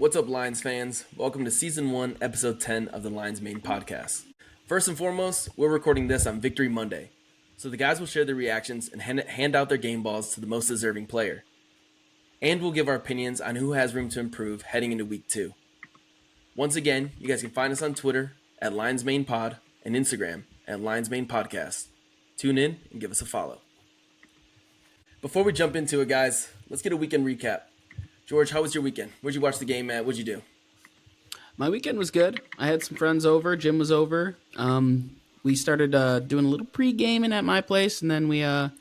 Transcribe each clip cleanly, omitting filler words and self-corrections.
What's up, Lions fans? Welcome to Season 1, Episode 10 of the Lions Main Podcast. First and foremost, we're recording this on Victory Monday, so the guys will share their reactions and hand out their game balls to the most deserving player. And we'll give our opinions on who has room to improve heading into Week 2. Once again, you guys can find us on Twitter at Lions Main Pod and Instagram at Lions Main Podcast. Tune in and give us a follow. Before we jump into it, guys, let's get a weekend recap. George, how was your weekend? Where'd you watch the game at? What'd you do? My weekend was good. I had some friends over. Jim was over. We started doing a little pre-gaming at my place, and then we did a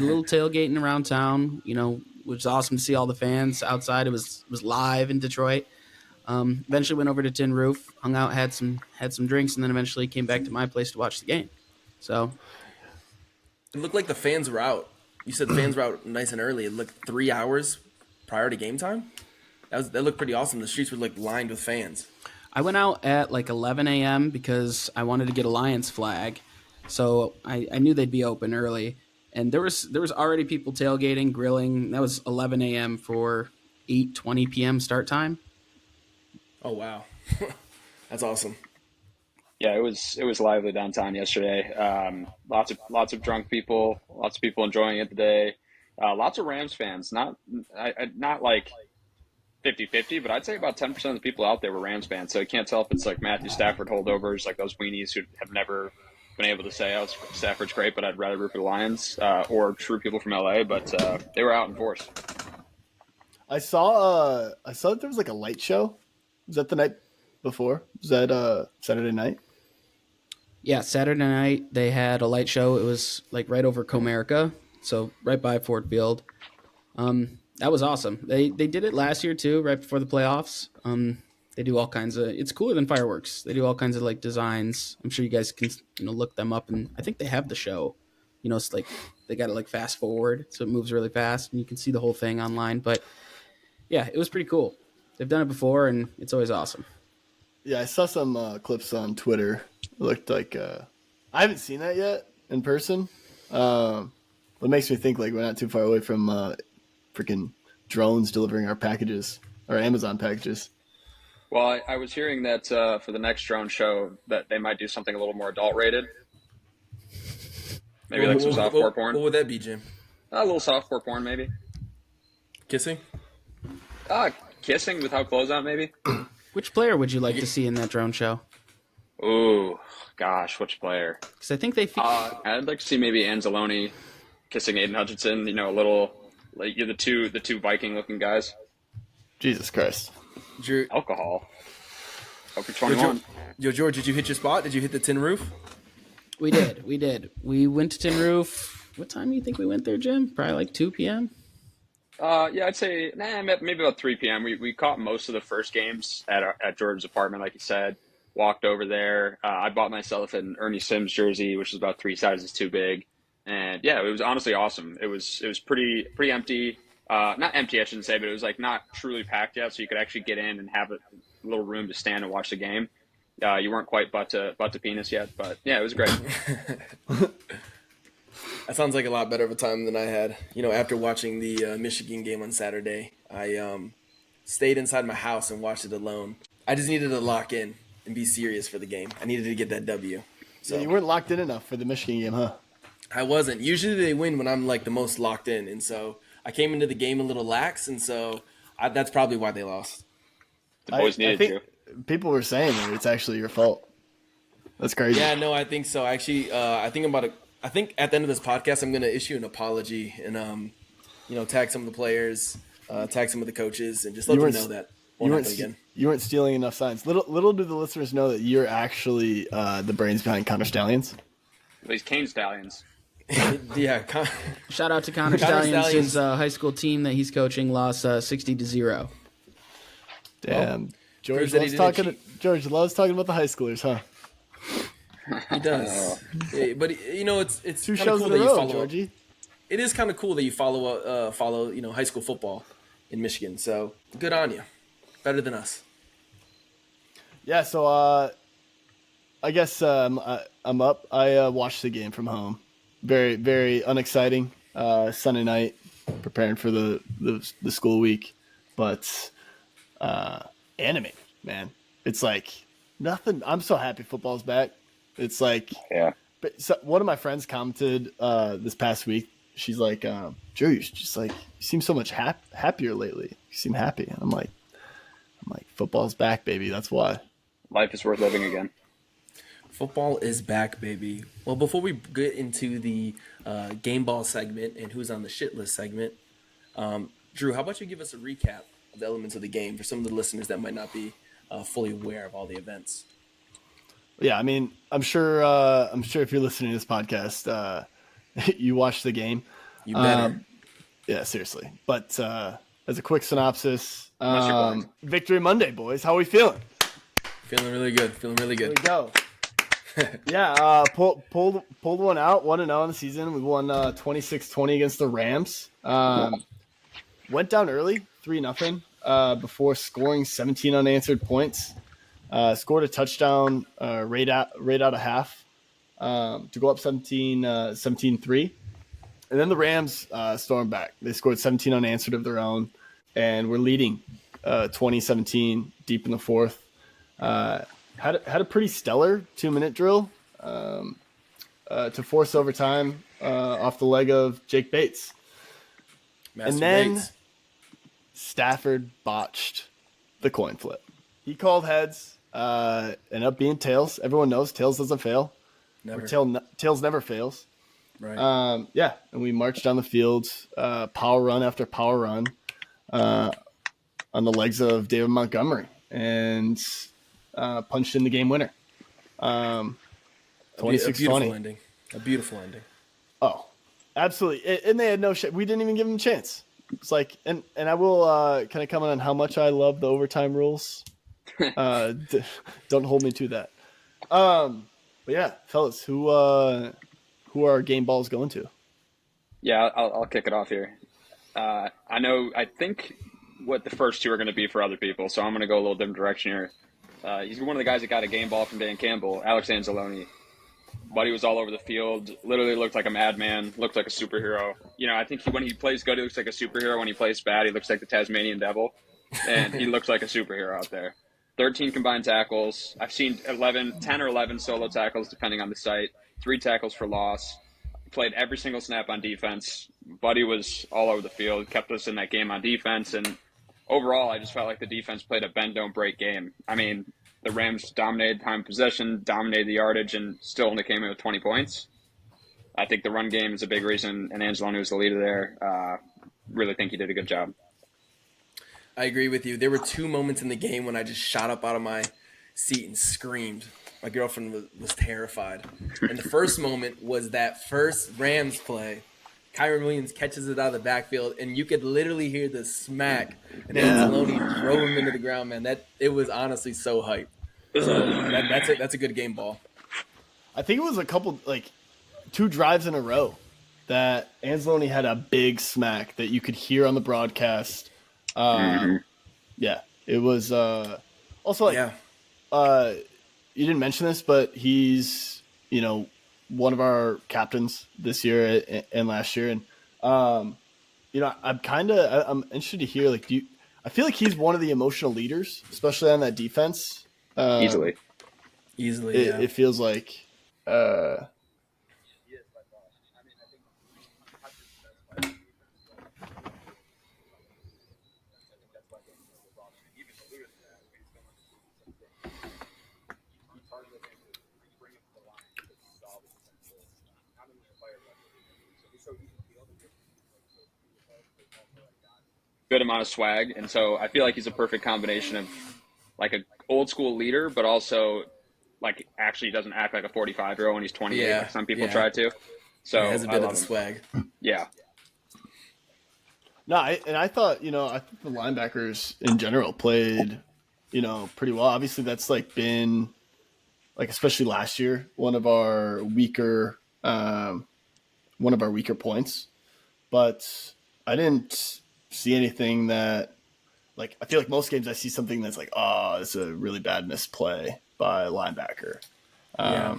little tailgating around town. You know, which was awesome to see all the fans outside. It was live in Detroit. Eventually went over to Tin Roof, hung out, had some drinks, and then eventually came back to my place to watch the game. So it looked like the fans were out. You said the fans were out nice and early. It looked 3 hours prior to game time. That looked pretty awesome. The streets were like lined with fans. I went out at like 11 a.m. because I wanted to get a Lions flag. So I knew they'd be open early. And there was already people tailgating, grilling. That was 11 a.m. for 8:20 p.m. start time. Oh, wow. That's awesome. Yeah, it was lively downtown yesterday. Lots of drunk people, lots of people enjoying it today. Lots of Rams fans, not like 50-50, but I'd say about 10% of the people out there were Rams fans. So I can't tell if it's like Matthew Stafford holdovers, like those weenies who have never been able to say, "Oh, Stafford's great, but I'd rather root for the Lions," or true people from LA. But they were out in force. I saw that there was like a light show. Was that the night before? Was that Saturday night? Yeah, Saturday night they had a light show. It was like right over Comerica, so right by Ford Field. That was awesome. They did it last year too, right before the playoffs. They do all kinds of. It's cooler than fireworks. They do all kinds of like designs. I'm sure you guys can look them up, and I think they have the show. It's like they got it like fast forward, so it moves really fast, and you can see the whole thing online. But yeah, it was pretty cool. They've done it before, and it's always awesome. Yeah, I saw some clips on Twitter. It looked like I haven't seen that yet in person. It makes me think like we're not too far away from freaking drones delivering our packages, our Amazon packages. Well, I was hearing that for the next drone show that they might do something a little more adult rated. Maybe like some softcore porn. What would that be, Jim? A little softcore porn, maybe. Kissing? Kissing without clothes on, maybe. Which player would you like to see in that drone show? Ooh, gosh, which player? Because I think they. I'd like to see maybe Anzalone kissing Aiden Hutchinson. A little like you're the two Viking-looking guys. Jesus Christ! Alcohol. Hope you're 21. Yo, George, did you hit your spot? Did you hit the Tin Roof? We did. We went to Tin Roof. What time do you think we went there, Jim? Probably like 2 p.m. Yeah, I'd say maybe about 3 p.m. We caught most of the first games at George's apartment, like you said. Walked over there. I bought myself an Ernie Sims jersey, which is about 3 sizes too big, and yeah, it was honestly awesome. It was pretty empty. Not empty, I shouldn't say, but it was like not truly packed yet, so you could actually get in and have a little room to stand and watch the game. You weren't quite butt to penis yet, but yeah, it was great. That sounds like a lot better of a time than I had. After watching the Michigan game on Saturday, I stayed inside my house and watched it alone. I just needed to lock in and be serious for the game. I needed to get that W. So yeah, you weren't locked in enough for the Michigan game, huh? I wasn't. Usually they win when I'm like the most locked in, and so I came into the game a little lax, and so that's probably why they lost. The boys needed you. People were saying that it's actually your fault. That's crazy. Yeah, no, I think so. Actually, I think at the end of this podcast, I'm going to issue an apology and, tag some of the players, tag some of the coaches, and just let them know that won't happen again. You weren't stealing enough signs. Little do the listeners know that you're actually the brains behind Connor Stallions. These Cane Stallions. Yeah. Shout out to Connor Stallions. His high school team that he's coaching lost 60-0. Damn. Well, George loves talking about the high schoolers, huh? He does. Yeah, but it's two kind of shows cool in a that you row, follow. Georgie. It is kind of cool that you follow high school football in Michigan. So good on you. Better than us. Yeah. So I guess I'm up. I watched the game from home. Very, very unexciting. Sunday night, preparing for the school week, but animated, man. It's like nothing. I'm so happy football's back. It's like, Yeah. but so one of my friends commented this past week. She's like, Drew, you just like you seem so much happier lately. You seem happy. And I'm like, football's back, baby. That's why. Life is worth living again. Football is back, baby. Well, before we get into the game ball segment and who's on the shit list segment, Drew, how about you give us a recap of the elements of the game for some of the listeners that might not be fully aware of all the events? Yeah, I mean, I'm sure if you're listening to this podcast, you watched the game. You better. Yeah, seriously. But as a quick synopsis, Unless you're blind. Victory Monday, boys. How are we feeling? Feeling really good. Feeling really There good. we go. Yeah, pulled one out, 1-0 in the season. We won 26-20 against the Rams. Went down early, 3-0, before scoring 17 unanswered points. Scored a touchdown right out of half to go up 17-3. And then the Rams stormed back. They scored 17 unanswered of their own, and we're leading 2017 deep in the fourth. Had a pretty stellar 2-minute drill to force overtime off the leg of Jake Bates. Master And then Bates. Stafford botched the coin flip. He called heads, ended up being tails. Everyone knows tails doesn't fail. Never. Or tails never fails. Right. Yeah, and we marched down the field, power run after power run on the legs of David Montgomery, and punched in the game winner. 26-20. A beautiful ending. A beautiful ending. Oh, absolutely. And they had no shit. We didn't even give them a chance. It's like, and I will kind of comment on how much I love the overtime rules. Don't hold me to that. But yeah, fellas, who are our game balls going to? Yeah, I'll kick it off here. I think what the first two are going to be for other people, so I'm going to go a little different direction here. He's one of the guys that got a game ball from Dan Campbell, Alex Anzalone. Buddy was all over the field, literally looked like a madman, looked like a superhero. You know, I think when he plays good, he looks like a superhero. When he plays bad, he looks like the Tasmanian devil. And he looks like a superhero out there. 13 combined tackles. I've seen 10 or 11 solo tackles, depending on the site. 3 tackles for loss. Played every single snap on defense. Buddy was all over the field, kept us in that game on defense. And overall, I just felt like the defense played a bend, don't break game. I mean, the Rams dominated time of possession, dominated the yardage, and still only came in with 20 points. I think the run game is a big reason, and Anzalone was the leader there. Really think he did a good job. I agree with you. There were 2 moments in the game when I just shot up out of my seat and screamed. My girlfriend was terrified. And the first moment was that first Rams play. Kyron Williams catches it out of the backfield, and you could literally hear the smack. And Anzalone drove him into the ground, man. It was honestly so hype. So that's a good game ball. I think it was a couple, like 2 drives in a row that Anzalone had a big smack that you could hear on the broadcast. Yeah, it was also like you didn't mention this, but he's one of our captains this year and last year, and I'm interested to hear, like, I feel like he's one of the emotional leaders, especially on that defense. Easily, it feels like. good amount of swag, and so I feel like he's a perfect combination of like an old school leader, but also like actually doesn't act like a 45-year-old when he's 28, like some people try to. So he has a bit of the swag. Yeah. No, I thought the linebackers in general played, pretty well. Obviously, that's like been, like, especially last year, one of our weaker points. But I didn't see anything that, like, I feel like most games I see something that's like, oh, it's a really bad misplay by a linebacker. Yeah.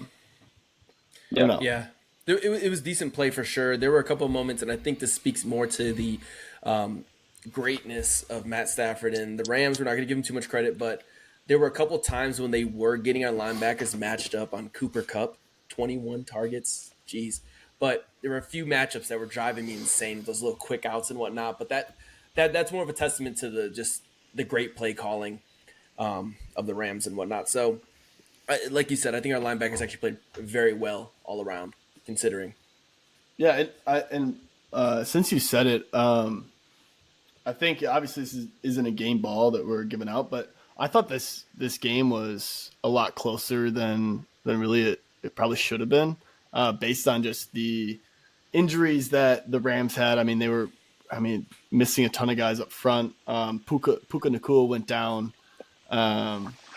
It was decent play for sure. There were a couple of moments, and I think this speaks more to the greatness of Matt Stafford and the Rams. We're not going to give him too much credit, but there were a couple times when they were getting our linebackers matched up on Cooper Kupp, 21 targets. Jeez. But there were a few matchups that were driving me insane, those little quick outs and whatnot. But that's more of a testament to the great play calling of the Rams and whatnot. So, like you said, I think our linebackers actually played very well all around, considering. Yeah, since you said it, I think obviously this isn't a game ball that we're giving out, but I thought this game was a lot closer than really it probably should have been, based on just the injuries that the Rams had. I mean, they were missing a ton of guys up front. Puka Nacua went down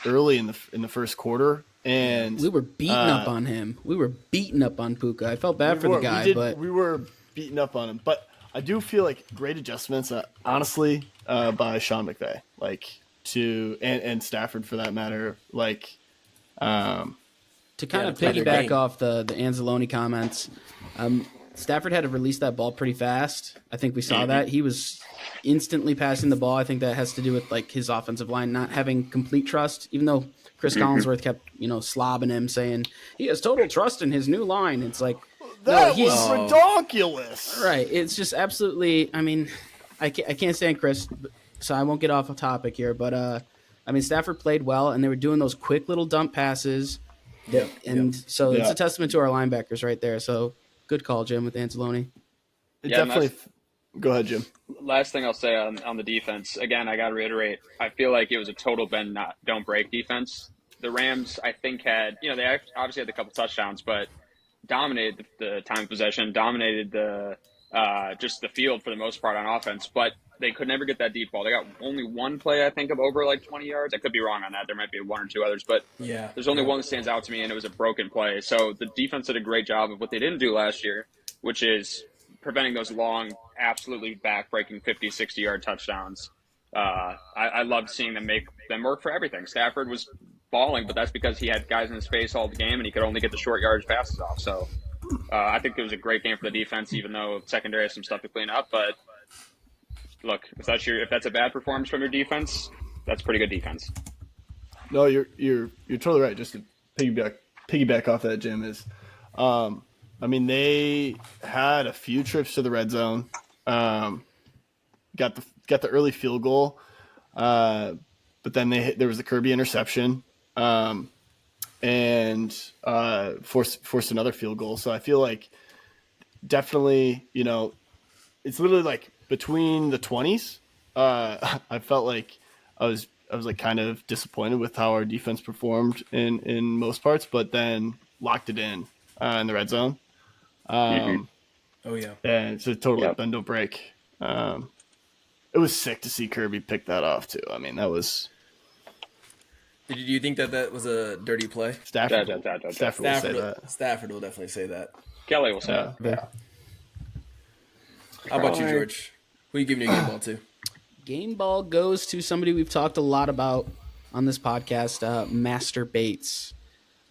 early in the first quarter, and we were beating up on him. We were beating up on Puka. I felt bad for the guy, but we were beating up on him. But I do feel like great adjustments, honestly, by Sean McVay, and Stafford for that matter. To kind of piggyback off the Anzalone comments, Stafford had to release that ball pretty fast. I think we saw that. He was instantly passing the ball. I think that has to do with his offensive line not having complete trust, even though Chris Collinsworth kept, slobbing him, saying he has total trust in his new line. It's like, that was ridiculous. Right. It's just absolutely, I can't stand Chris, so I won't get off topic here, but Stafford played well, and they were doing those quick little dump passes. It's a testament to our linebackers right there. So good call, Jim, with Anzalone. Definitely. Go ahead, Jim. Last thing I'll say on the defense, again, I got to reiterate, I feel like it was a total bend, don't break defense. The Rams, I think, had, they obviously had a couple touchdowns, but dominated the time of possession, dominated just the field for the most part on offense, but they could never get that deep ball. They got only one play, I think, of over 20 yards. I could be wrong on that. There might be one or two others, but there's only one that stands out to me, and it was a broken play. So the defense did a great job of what they didn't do last year, which is preventing those long, absolutely back-breaking 50, 60-yard touchdowns. I loved seeing them make them work for everything. Stafford was balling, but that's because he had guys in his face all the game, and he could only get the short yardage passes off. So I think it was a great game for the defense, even though secondary has some stuff to clean up. But look, if that's a bad performance from your defense, that's pretty good defense. No, you're totally right. Just to piggyback off that, Jim, is they had a few trips to the red zone. Got the early field goal, but then there was the Kirby interception, and forced another field goal. So I feel like definitely, it's literally between the 20s. I felt like I was kind of disappointed with how our defense performed in most parts, but then locked it in the red zone. Oh yeah, and it's a total bend don't break. It was sick to see Kirby pick that off too. That was. Did you think that was a dirty play? Stafford will say that. Stafford will definitely say that. Kelly will say that. Yeah. How about you, George? Who are you giving your game ball to? Game ball goes to somebody we've talked a lot about on this podcast, Master Bates.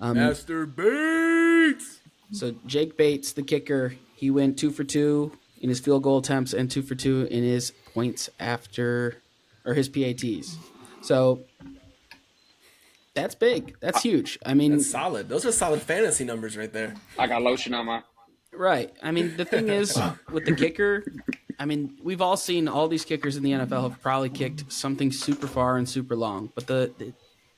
Master Bates! So Jake Bates, the kicker, he went 2 for 2 in his field goal attempts and 2 for 2 in his points his PATs. So that's big. That's huge. That's solid. Those are solid fantasy numbers right there. I got lotion on my. Right. The thing is, with the kicker, we've all seen all these kickers in the NFL have probably kicked something super far and super long. But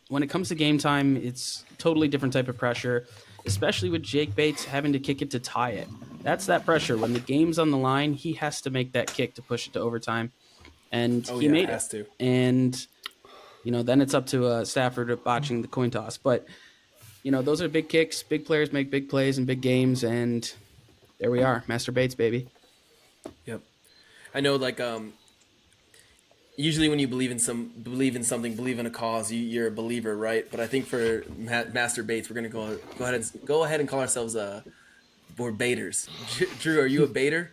when it comes to game time, it's totally different type of pressure, especially with Jake Bates having to kick it to tie it. That's that pressure. When the game's on the line, he has to make that kick to push it to overtime. And he made it. To. And, then it's up to Stafford botching the coin toss. But, those are big kicks. Big players make big plays in big games, and there we are, Master Bates, baby. Yep. I know, usually when you believe in something, believe in a cause, you're a believer, right? But I think for Master Bates, we're gonna go ahead and call ourselves we're baiters. Drew, are you a baiter?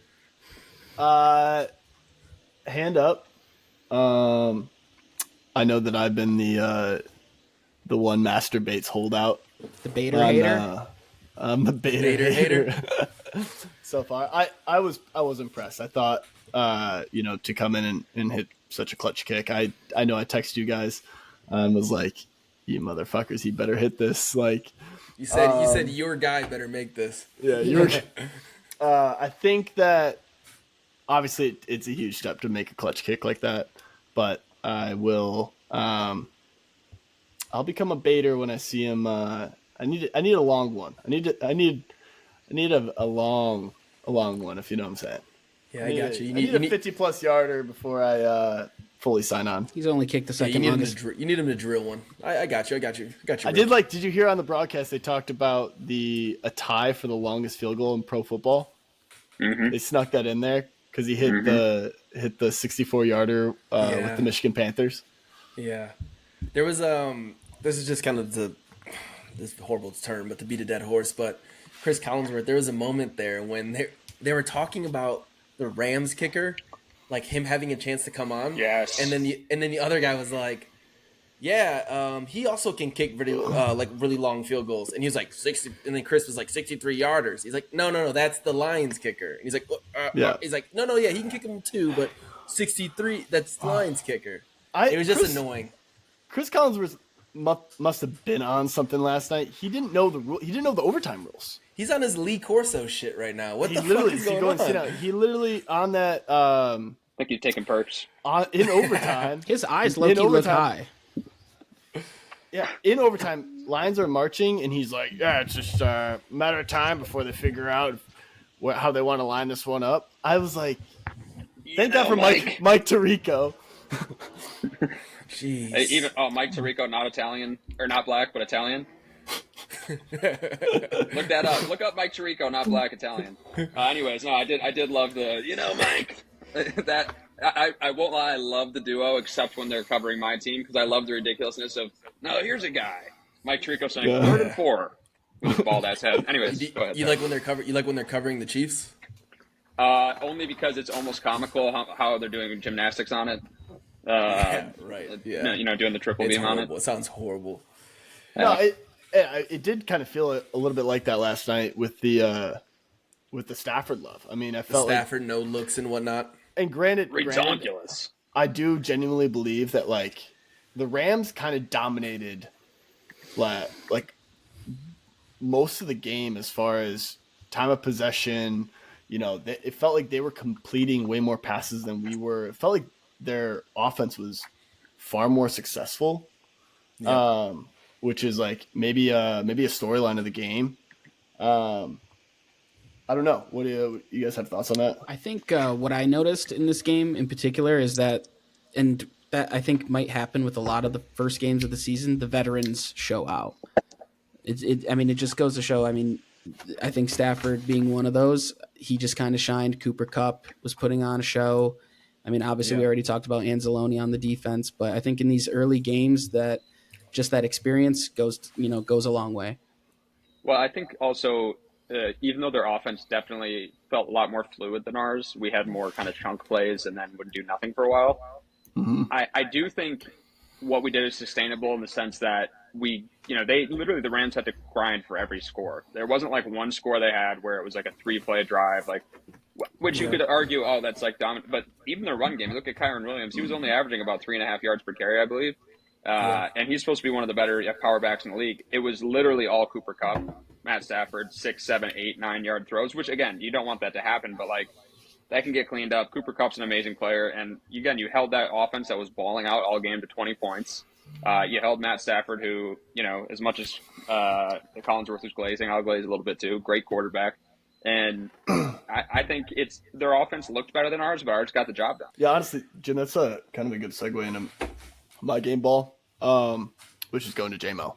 Hand up. I know that I've been the one Master Bates holdout. The baiter hater. I'm the baiter hater. So far, I was impressed. I thought to come in and hit such a clutch kick. I know I texted you guys and was like, you motherfuckers, he better hit this. Like, You said your guy better make this. yeah, I think that obviously it's a huge step to make a clutch kick like that, but I will. I'll become a baiter when I see him. I need a long one. I need a long one, if you know what I'm saying. Yeah, I got you. I need a 50+ yarder before I fully sign on. He's only kicked the second longest. You need him to drill one. I got you. Did you hear on the broadcast they talked about a tie for the longest field goal in pro football? Mm-hmm. They snuck that in there because he hit the 64-yarder with the Michigan Panthers. Yeah, there was this is just kind of this is a horrible term, but to beat a dead horse. But Chris Collinsworth, there was a moment there when they were talking about the Rams kicker, like him having a chance to come on. Yes. And then the other guy was like, yeah, he also can kick really long field goals. And he was like 60. And then Chris was like 63 yarders. He's like, no, that's the Lions kicker. And he's like, he's like, no, yeah, he can kick them too, but 63, that's the Lions kicker. It was just annoying. Chris Collinsworth must have been on something last night. He didn't know the rule. He didn't know the overtime rules. He's on his Lee Corso shit right now. What the fuck is going on? He literally on that. I think he's taking perks. In overtime, his eyes look high. Yeah, in overtime, Lions are marching, and he's like, "Yeah, it's just a matter of time before they figure out how they want to line this one up." I was like, "Thank God for Mike Tirico." Jeez. Mike Tirico, not Italian or not black, but Italian. Look that up. Look up Mike Tirico, not black, Italian. Anyways, no, I did love the Mike. That I won't lie, I love the duo, except when they're covering my team because I love the ridiculousness of here's a guy, Mike Tirico saying 3rd and 4 with his bald ass head. Anyways, go ahead. You like when they're covering the Chiefs? Only because it's almost comical how they're doing gymnastics on it. Right. Yeah. Doing the triple beam horrible. on it. It sounds horrible. No, it did kind of feel a little bit like that last night with the Stafford love. I mean, I felt Stafford no looks and whatnot. And granted, ridiculous. I do genuinely believe that like the Rams kind of dominated like most of the game as far as time of possession. It felt like they were completing way more passes than we were. It felt like their offense was far more successful, which is like maybe a storyline of the game. I don't know. What do you guys have thoughts on that? I think what I noticed in this game in particular is that, and that I think might happen with a lot of the first games of the season, the veterans show out. It just goes to show. I mean, I think Stafford being one of those, he just kind of shined. Cooper Kupp was putting on a show. I mean, obviously we already talked about Anzalone on the defense, but I think in these early games that just that experience goes a long way. Well, I think also even though their offense definitely felt a lot more fluid than ours, we had more kind of chunk plays and then would do nothing for a while. Mm-hmm. I do think what we did is sustainable in the sense that the Rams had to grind for every score. There wasn't like one score they had where it was like a 3-play drive, which you could argue, that's like dominant. But even their run game, look at Kyron Williams. He was only averaging about 3.5 yards per carry, I believe. And he's supposed to be one of the better power backs in the league. It was literally all Cooper Kupp, Matt Stafford, 6, 7, 8, 9-yard throws, which again, you don't want that to happen, but like that can get cleaned up. Cooper Kupp's an amazing player. And again, you held that offense that was balling out all game to 20 points. You held Matt Stafford, who, as much as Collinsworth was glazing, I'll glaze a little bit too. Great quarterback. And I think their offense looked better than ours, but ours got the job done. Yeah, honestly, Jim, that's a kind of a good segue into my game ball, which is going to J-Mo.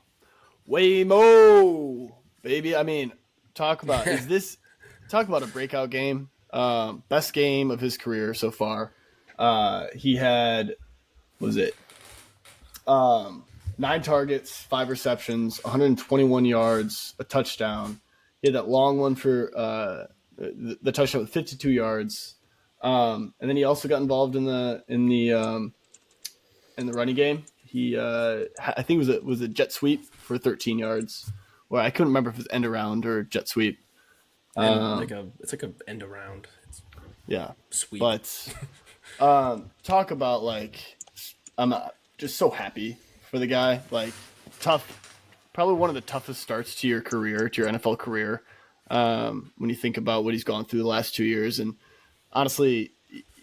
Waymo, baby. I mean, talk about a breakout game. Best game of his career so far. He had, 9 targets, 5 receptions, 121 yards, a touchdown. He had that long one for the touchdown with 52 yards. And then he also got involved in the running game. He I think it was a jet sweep for 13 yards. Well, I couldn't remember if it was end around or jet sweep. It's like a end around. Yeah. Sweet. But talk about like I'm just so happy for the guy. Like tough, probably one of the toughest starts to your career, to your NFL career. When you think about what he's gone through the last 2 years, and honestly,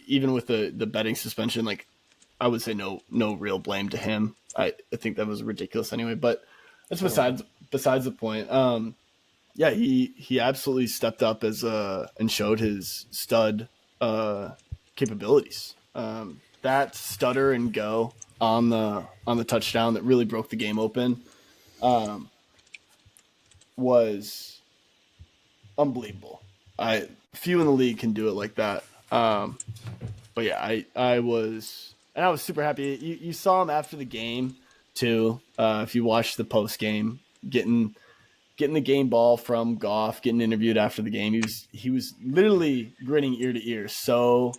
even with the betting suspension, like I would say no real blame to him. I think that was ridiculous anyway. But that's besides the point. Yeah, he absolutely stepped up and showed his stud capabilities. That stutter and go on the touchdown that really broke the game open was unbelievable. Few in the league can do it like that. But yeah, I was super happy. You saw him after the game too. If you watched the post game, getting the game ball from Goff, getting interviewed after the game, he was literally grinning ear to ear, so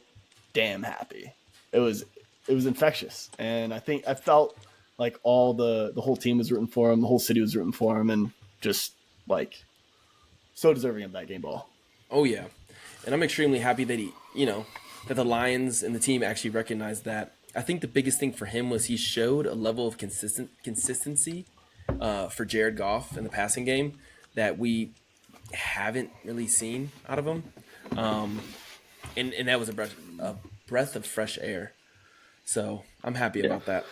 damn happy. It was infectious, and I felt like all the whole team was rooting for him, the whole city was rooting for him, and just like so deserving of that game ball. Oh yeah, and I'm extremely happy that that the Lions and the team actually recognized that. I think the biggest thing for him was he showed a level of consistency for Jared Goff in the passing game that we haven't really seen out of him, and that was a breath of fresh air. So I'm happy about that.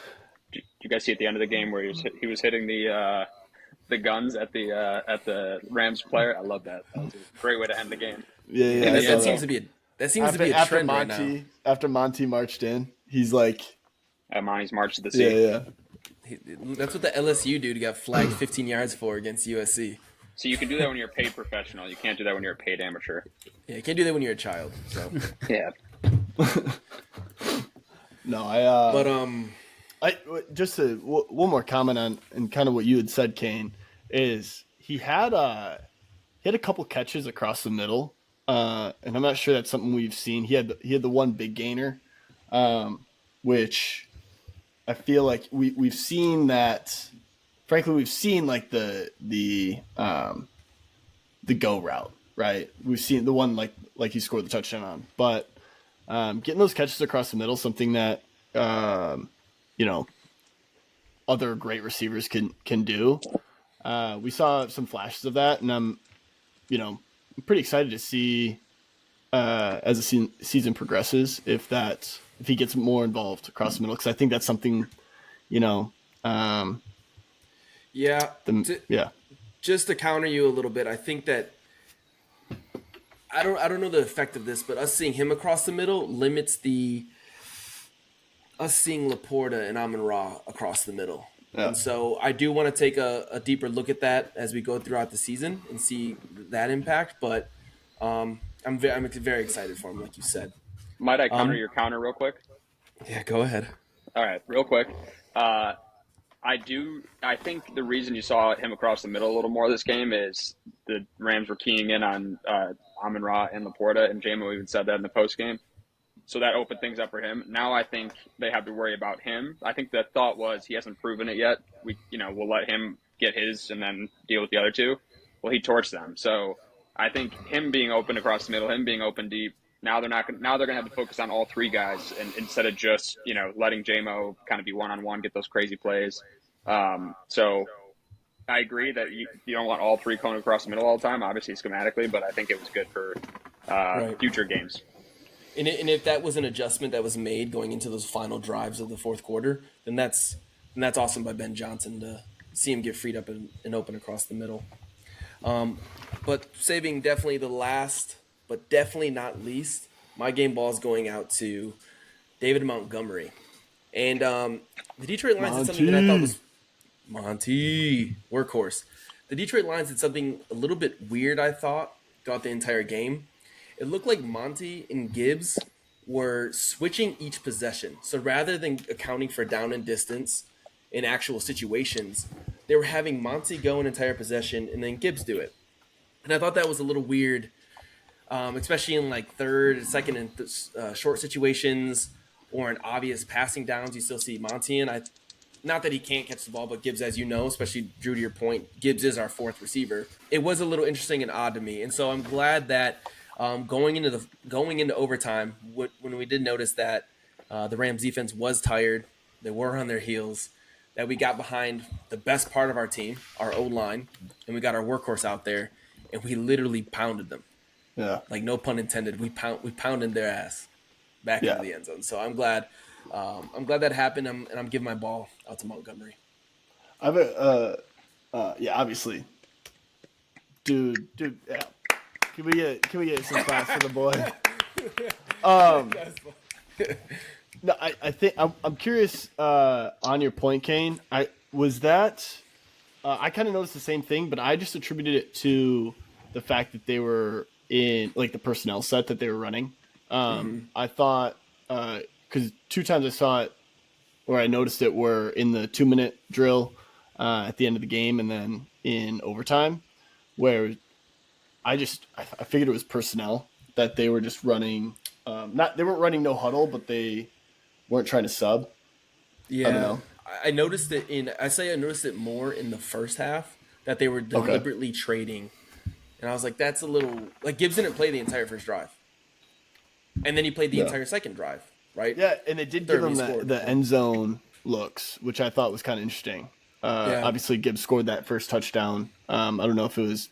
Did you guys see at the end of the game where he was hitting the guns at the Rams player? I love that. That was a great way to end the game. Yeah, that seems to be a trend right now. After Monty marched in, he's like, Monty's march to the sea. Yeah. That's what the LSU dude got flagged 15 yards for against USC. So you can do that when you're a paid professional. You can't do that when you're a paid amateur. Yeah, you can't do that when you're a child. So yeah. No, I just one more comment on and kind of what you had said, Kane, is he had a couple catches across the middle, and I'm not sure that's something we've seen. He had the one big gainer, which I feel like we've seen that. Frankly, we've seen like the go route, right? We've seen the one like he scored the touchdown on, but getting those catches across the middle, something that other great receivers can do. We saw some flashes of that, and I'm pretty excited to see as the season progresses if he gets more involved across the middle, because I think that's something Just to counter you a little bit, I think that I don't know the effect of this, but us seeing him across the middle limits us seeing Laporta and Amon-Ra across the middle. Yeah. And so I do want to take a deeper look at that as we go throughout the season and see that impact. But I'm very excited for him, like you said. Might I counter your counter real quick? Yeah, go ahead. All right, real quick. I think the reason you saw him across the middle a little more this game is the Rams were keying in on Amon-Ra and Laporta, and J-Mo even said that in the post game. So that opened things up for him. Now I think they have to worry about him. I think the thought was he hasn't proven it yet. We'll let him get his and then deal with the other two. Well, he torched them. So I think him being open across the middle, him being open deep. Now they're gonna have to focus on all three guys, and instead of just letting J-Mo kind of be one-on-one, get those crazy plays. So I agree that you don't want all three going across the middle all the time, obviously schematically, but I think it was good for future games. And if that was an adjustment that was made going into those final drives of the fourth quarter, then that's awesome by Ben Johnson to see him get freed up and open across the middle. But saving definitely the last, but definitely not least, my game ball is going out to David Montgomery. And the Detroit Lions did something that I thought was Monty, workhorse. The Detroit Lions did something a little bit weird, I thought, throughout the entire game. It looked like Monty and Gibbs were switching each possession. So rather than accounting for down and distance in actual situations, they were having Monty go an entire possession and then Gibbs do it. And I thought that was a little weird, especially in like third, second, and short situations or in obvious passing downs. You still see Monty in. Not that he can't catch the ball, but Gibbs, as you know, especially Drew, to your point, Gibbs is our fourth receiver. It was a little interesting and odd to me. And so I'm glad that Going into overtime, when we did notice that the Rams defense was tired, they were on their heels, that we got behind the best part of our team, our O line, and we got our workhorse out there, and we literally pounded them. Yeah. Like, no pun intended. We pounded their ass back Yeah. into the end zone. So I'm glad that happened. And I'm giving my ball out to Montgomery. I have obviously, dude, yeah. Can we get some claps for the boy? No, I think I'm curious on your point, Kane. I kind of noticed the same thing, but I just attributed it to the fact that they were in like the personnel set that they were running. I thought because 2 times I saw it where I noticed it were in the 2-minute drill at the end of the game, and then in overtime, where I figured it was personnel that they were just running. They weren't running no huddle, but they weren't trying to sub. Yeah, I don't know. I noticed it I noticed it more in the first half that they were deliberately trading, and I was like, that's a little like Gibbs didn't play the entire first drive, and then he played the entire second drive, right? Yeah, and they did give him the end zone looks, which I thought was kind of interesting. Obviously, Gibbs scored that first touchdown. I don't know if it was,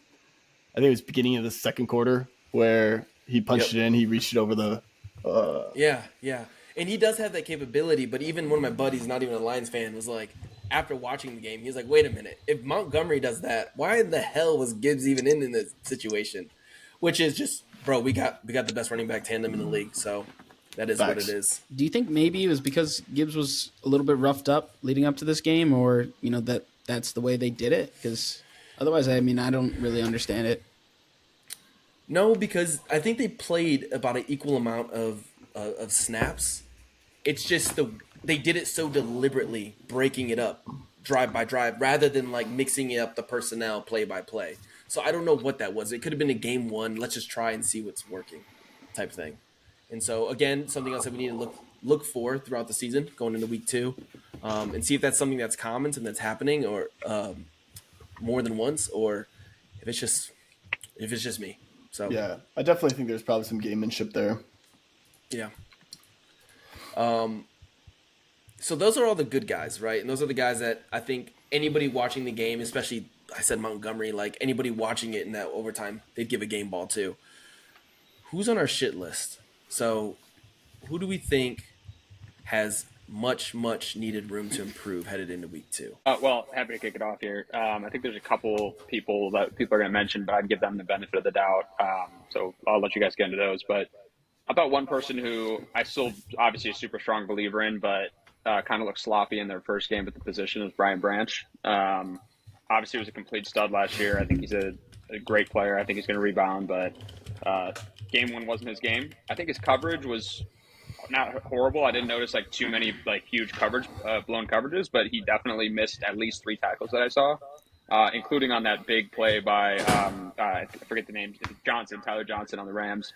I think it was beginning of the second quarter where he punched it in. He reached it over the. Yeah. And he does have that capability, but even one of my buddies, not even a Lions fan, was like, after watching the game, he's like, wait a minute. If Montgomery does that, why in the hell was Gibbs even in this situation? Which is just, bro, we got the best running back tandem in the league, so that is what it is. Do you think maybe it was because Gibbs was a little bit roughed up leading up to this game, or, that's the way they did it? Because otherwise, I don't really understand it. No, because I think they played about an equal amount of snaps. It's just they did it so deliberately, breaking it up drive by drive, rather than like mixing it up the personnel play by play. So I don't know what that was. It could have been a game 1. Let's just try and see what's working, type thing. And so again, something else that we need to look for throughout the season, going into week 2, and see if that's something that's common, something that's happening, or more than once, or if it's just me. So yeah, I definitely think there's probably some gamemanship there. Yeah. So those are all the good guys, right? And those are the guys that I think anybody watching the game, especially I said Montgomery, like anybody watching it in that overtime, they'd give a game ball to. Who's on our shit list? So who do we think has much needed room to improve headed into week 2? Well, happy to kick it off here. I think there's a couple people that people are going to mention, but I'd give them the benefit of the doubt. So I'll let you guys get into those. But I thought one person who I still obviously a super strong believer in, but kind of looked sloppy in their first game at the position is Brian Branch. Obviously, he was a complete stud last year. I think he's a great player. I think he's going to rebound, but game 1 wasn't his game. I think his coverage was not horrible. I didn't notice like too many like huge coverage, blown coverages, but he definitely missed at least 3 tackles that I saw, including on that big play by I forget the name, Tyler Johnson on the Rams.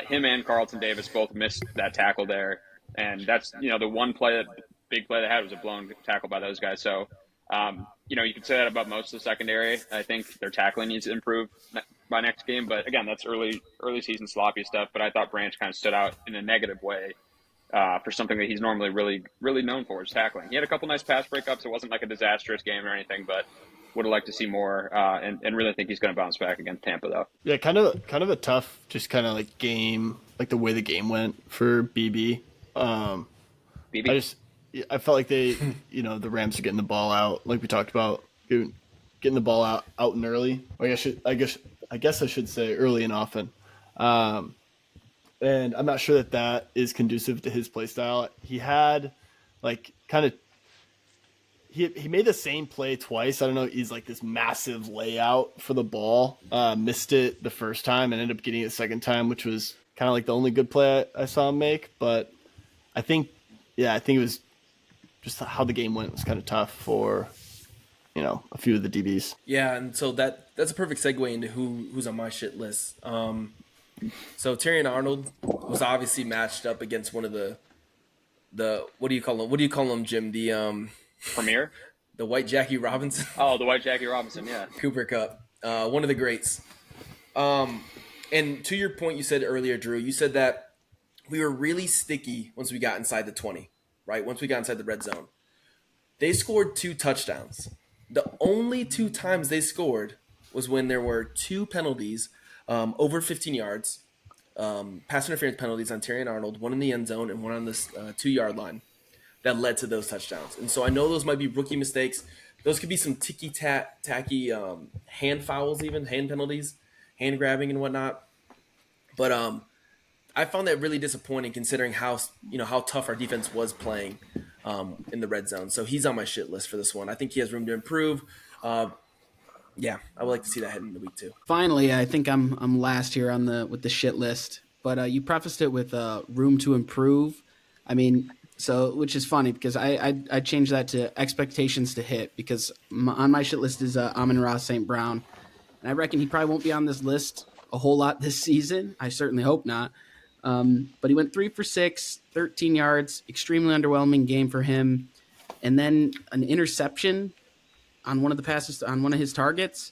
Him and Carlton Davis both missed that tackle there, and that's the one big play they had was a blown tackle by those guys. So you could say that about most of the secondary. I think their tackling needs to improve by next game, but again, that's early season sloppy stuff. But I thought Branch kind of stood out in a negative way for something that he's normally really known for, is tackling. He had a couple nice pass breakups. It wasn't like a disastrous game or anything, but would have liked to see more, and really think he's going to bounce back against Tampa though. Yeah, kind of a tough, just kind of like game, like the way the game went for BB. BB? I felt like they, the Rams are getting the ball out, like we talked about, getting the ball out and early. Or I guess I should say early and often. And I'm not sure that is conducive to his play style. He had like kind of. He made the same play twice. I don't know. He's like this massive layout for the ball. Missed it the first time and ended up getting it the second time, which was kind of like the only good play I saw him make. But I think it was just how the game went was kind of tough for, a few of the DBs. Yeah, and so that's a perfect segue into who's on my shit list. So Terry and Arnold was obviously matched up against one of the what do you call him, Jim? The Premier? The White Jackie Robinson. Oh, the White Jackie Robinson, yeah. Cooper Kupp. One of the greats. And to your point you said earlier, Drew, you said that we were really sticky once we got inside the 20, right? Once we got inside the red zone. They scored 2 touchdowns. The only 2 times they scored was when there were 2 penalties over 15 yards, pass interference penalties on Terry and Arnold, one in the end zone and one on this 2-yard line that led to those touchdowns. And so I know those might be rookie mistakes. Those could be some tacky hand fouls, even hand penalties, hand grabbing and whatnot. But I found that really disappointing considering how tough our defense was playing in the red zone. So he's on my shit list for this one. I think he has room to improve. Yeah, I would like to see that heading into week 2. Finally, I think I'm last here with the shit list, but you prefaced it with room to improve. I mean, which is funny because I changed that to expectations to hit because on my shit list is Amon-Ra St. Brown, and I reckon he probably won't be on this list a whole lot this season. I certainly hope not. But he went 3 for 6, 13 yards, extremely underwhelming game for him, and then an interception on one of the passes on one of his targets.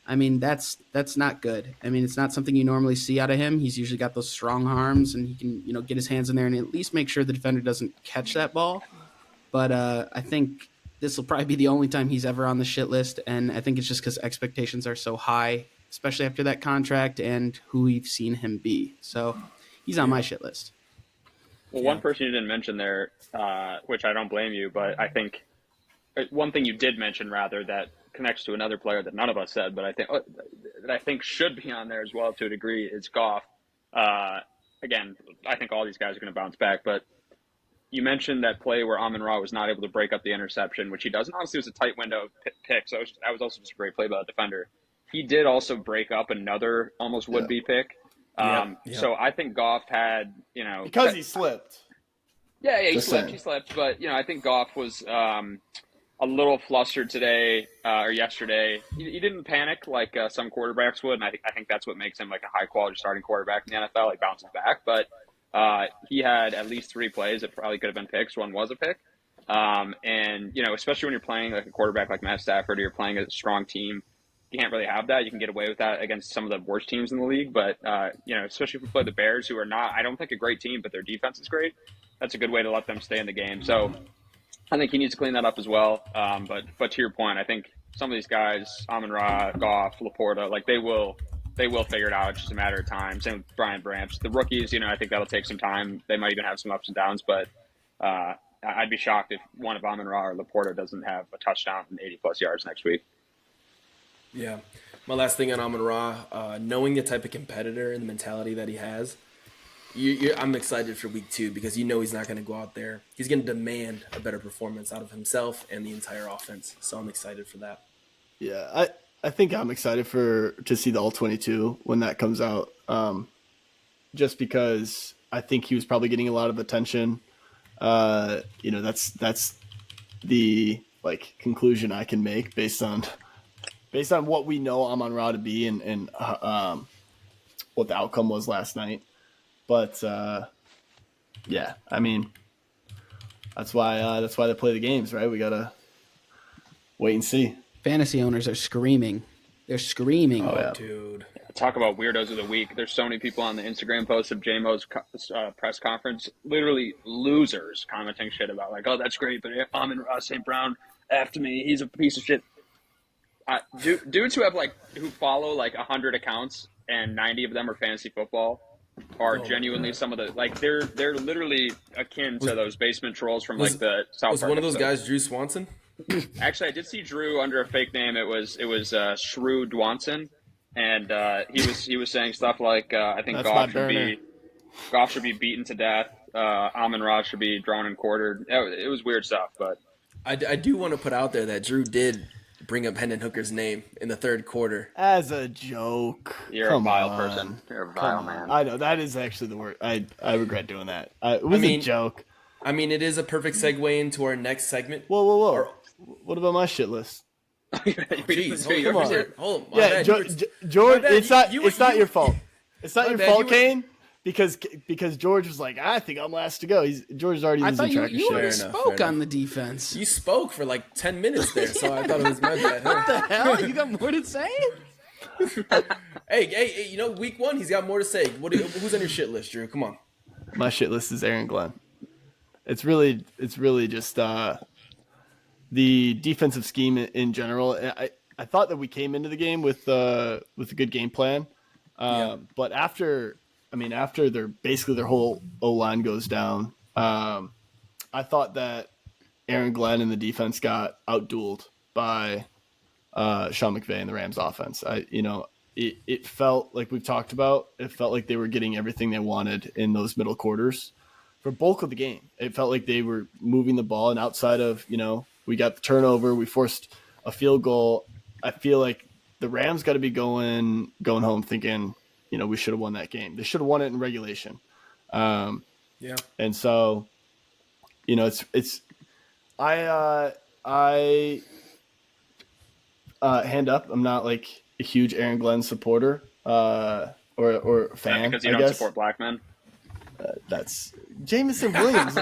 I mean, that's not good. I mean, it's not something you normally see out of him. He's usually got those strong arms, and he can get his hands in there and at least make sure the defender doesn't catch that ball. But I think this will probably be the only time he's ever on the shit list, and I think it's just because expectations are so high, especially after that contract and who we've seen him be. So he's on my shit list. Well, one person you didn't mention there, which I don't blame you, but I think one thing you did mention rather that connects to another player that none of us said, but I think should be on there as well to a degree is Goff. Again, I think all these guys are going to bounce back, but you mentioned that play where Amon-Ra was not able to break up the interception, which he does. And honestly, it was a tight window pick, so that was also just a great play by the defender. He did also break up another almost would-be pick. So I think Goff had, because he slipped. Yeah, he slipped. But, I think Goff was a little flustered today or yesterday. He didn't panic like some quarterbacks would, and I think that's what makes him like a high-quality starting quarterback in the NFL. He bounces back, but he had at least 3 plays that probably could have been picks. One was a pick. And, especially when you're playing like a quarterback like Matt Stafford or you're playing a strong team, you can't really have that. You can get away with that against some of the worst teams in the league. But, especially if we play the Bears, who are not, I don't think, a great team, but their defense is great. That's a good way to let them stay in the game. So I think he needs to clean that up as well. But to your point, I think some of these guys, Amon-Ra, Goff, Laporta, like they will figure it out. It's just a matter of time. Same with Brian Branch. The rookies, I think that'll take some time. They might even have some ups and downs, but I'd be shocked if one of Amon-Ra or Laporta doesn't have a touchdown and 80-plus yards next week. Yeah. My last thing on Amon-Ra, knowing the type of competitor and the mentality that he has, I'm excited for week 2 because he's not going to go out there. He's going to demand a better performance out of himself and the entire offense. So I'm excited for that. Yeah, I think I'm excited to see the All-22 when that comes out, just because I think he was probably getting a lot of attention. That's the conclusion I can make based on what we know Amon-Ra to be and what the outcome was last night. But yeah, I mean, that's why they play the games, right? We gotta wait and see. Fantasy owners are screaming. They're screaming. Oh, yeah. Dude. Talk about weirdos of the week. There's so many people on the Instagram post of JMO's press conference, literally losers commenting shit about oh, that's great, but Amon-Ra St. Brown after me, he's a piece of shit. Dudes who follow 100 accounts and 90 of them are fantasy football are genuinely some of the they're literally akin to those basement trolls from the South Park. Was one of those guys Drew Swanson? Actually, I did see Drew under a fake name. It was Shrew Dwanson, and he was saying stuff like I think Goff should be beaten to death. Amon-Ra should be drawn and quartered. It was weird stuff, but I do want to put out there that Drew did bring up Hendon Hooker's name in the third quarter. As a joke. You're a vile person. You're a vile man. I know. That is actually the word. I regret doing that. It was a joke. I mean, it is a perfect segue into our next segment. Whoa. What about my shit list? Jeez, come on. Hold on. Yeah, George, it's not your fault. It's not your fault, Kane. Because George was like, I think I'm last to go. George's already losing track of shit. You already spoke on the defense. You spoke for 10 minutes there, so I thought it was my bad. What the hell? You got more to say? Hey, you know, week 1, he's got more to say. Who's on your shit list, Drew? Come on. My shit list is Aaron Glenn. It's really just the defensive scheme in general. I thought that we came into the game with a good game plan, but after their whole O line goes down, I thought that Aaron Glenn and the defense got outdueled by Sean McVay and the Rams offense. It felt like we've talked about. It felt like they were getting everything they wanted in those middle quarters for bulk of the game. It felt like they were moving the ball, and outside of, we got the turnover, we forced a field goal. I feel like the Rams got to be going home thinking, we should have won that game. They should have won it in regulation. And so, it's I hand up. I'm not like a huge Aaron Glenn supporter or fan. Because you don't support black men. That's Jameson Williams.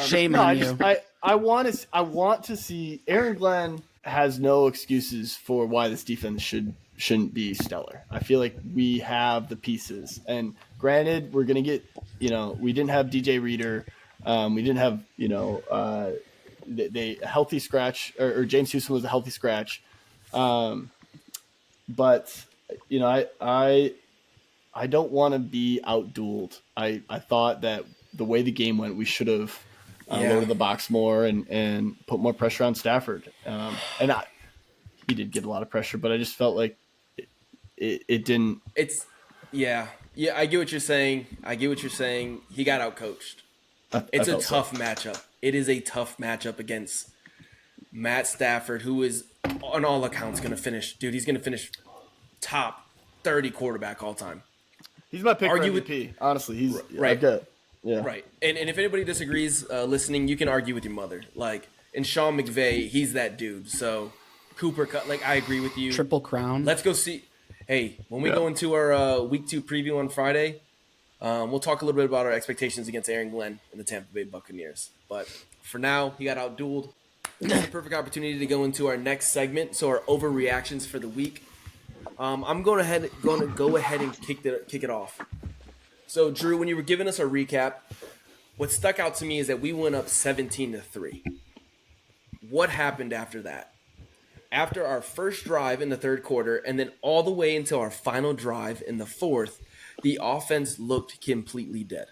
Shame on you. I want to see Aaron Glenn has no excuses for why this defense shouldn't be stellar. I feel like we have the pieces, and granted, we're gonna get we didn't have DJ Reader, we didn't have they healthy scratch or James Houston was a healthy scratch, but I don't want to be outdueled. I thought that the way the game went, we should have loaded the box more and put more pressure on Stafford. He did get a lot of pressure, but I just felt like it didn't. I get what you're saying. He got outcoached. It's a tough matchup. It is a tough matchup against Matt Stafford, who is on all accounts going to finish. Dude, he's going to finish top 30 quarterback all time. He's my pick for MVP. Honestly, he's right. Yeah. Right. And if anybody disagrees listening, you can argue with your mother. Like, and Sean McVay, he's that dude. So Cooper Cup, I agree with you. Triple Crown. Let's go see. Hey, when we go into our week 2 preview on Friday, we'll talk a little bit about our expectations against Aaron Glenn and the Tampa Bay Buccaneers. But for now, he got outdueled. This is a perfect opportunity to go into our next segment. So our overreactions for the week. I'm going to go ahead and kick it off. So Drew, when you were giving us a recap, what stuck out to me is that we went up 17-3. What happened after that? After our first drive in the third quarter, and then all the way until our final drive in the fourth, the offense looked completely dead.